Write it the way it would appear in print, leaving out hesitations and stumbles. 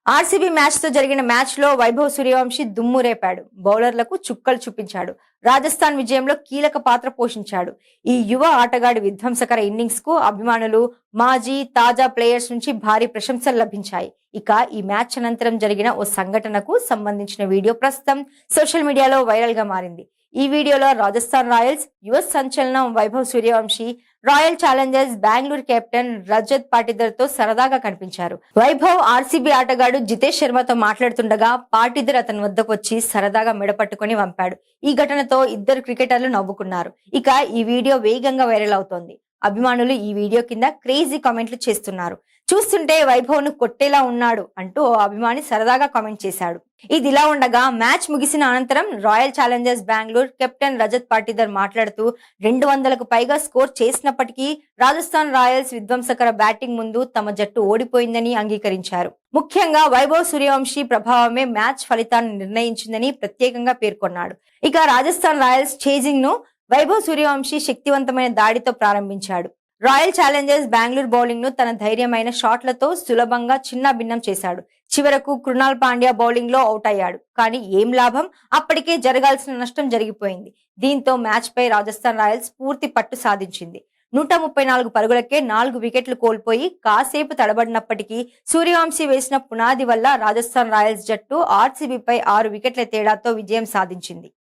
RCB match తో జరిగిన match లో వైభవ్ సూర్యవంశీ దుమ్ము రేపాడు. బౌలర్లకు చుక్కలు చూపించాడు. రాజస్థాన్ విజయంలో కీలక పాత్ర పోషించాడు. ఈ యువ ఆటగాడి విధ్వంసకర ఇన్నింగ్స్ కు అభిమానులు, మాజీ, తాజా ప్లేయర్స్ నుంచి భారీ ప్రశంసలు లభించాయి. ఇక ఈ మ్యాచ్ అనంతరం జరిగిన ఓ సంఘటనకు సంబంధించిన వీడియో ప్రస్తుతం సోషల్ మీడియాలో వైరల్ గా మారింది. ఈ వీడియోలో రాజస్థాన్ రాయల్స్ యువ సంచలనం Vaibhav Suryavanshi Royal Challengers Bengaluru captain Rajat Patidar తో సరదాగా కనిపించారు. వైభవ్ ఆర్సీబీ ఆటగాడు జితేష్ శర్మతో మాట్లాడుతుండగా పాటిదర్ అతని వద్దకు వచ్చి సరదాగా మెడపట్టుకుని వంపాడు. ఈ ఘటనతో ఇద్దరు క్రికెటర్లు నవ్వుకున్నారు. ఇక ఈ వీడియో వేగంగా వైరల్ అవుతోంది. అభిమానులు ఈ వీడియో కింద క్రేజీ కామెంట్లు చేస్తున్నారు. చూస్తుంటే వైభవ్ ను కొట్టేలా ఉన్నాడు అంటూ ఓ అభిమాని సరదాగా కామెంట్ చేశాడు. ఇదిలా ఉండగా మ్యాచ్ ముగిసిన అనంతరం Royal Challengers Bengaluru captain Rajat Patidar మాట్లాడుతూ 200కు పైగా స్కోర్ చేసినప్పటికీ రాజస్థాన్ రాయల్స్ విధ్వంసకర బ్యాటింగ్ ముందు తమ జట్టు ఓడిపోయిందని అంగీకరించారు. ముఖ్యంగా వైభవ్ సూర్యవంశీ ప్రభావమే మ్యాచ్ ఫలితాన్ని నిర్ణయించిందని ప్రత్యేకంగా పేర్కొన్నాడు. ఇక రాజస్థాన్ రాయల్స్ చేజింగ్ ను వైభవ్ సూర్యవంశీ శక్తివంతమైన దాడితో ప్రారంభించాడు. రాయల్ ఛాలెంజర్స్ బెంగళూరు బౌలింగ్ ను తన ధైర్యమైన షాట్లతో సులభంగా చిన్న భిన్నం చేశాడు. చివరకు కృణాల్ పాండ్యా బౌలింగ్ లో అవుట్ అయ్యాడు. కానీ ఏం లాభం, అప్పటికే జరగాల్సిన నష్టం జరిగిపోయింది. దీంతో మ్యాచ్ పై రాజస్థాన్ రాయల్స్ పూర్తి పట్టు సాధించింది. 134 పరుగులకే 4 వికెట్లు కోల్పోయి కాసేపు తడబడినప్పటికీ సూర్యవంశీ వేసిన పునాది వల్ల రాజస్థాన్ రాయల్స్ జట్టు ఆర్సీబీపై 6 వికెట్ల తేడాతో విజయం సాధించింది.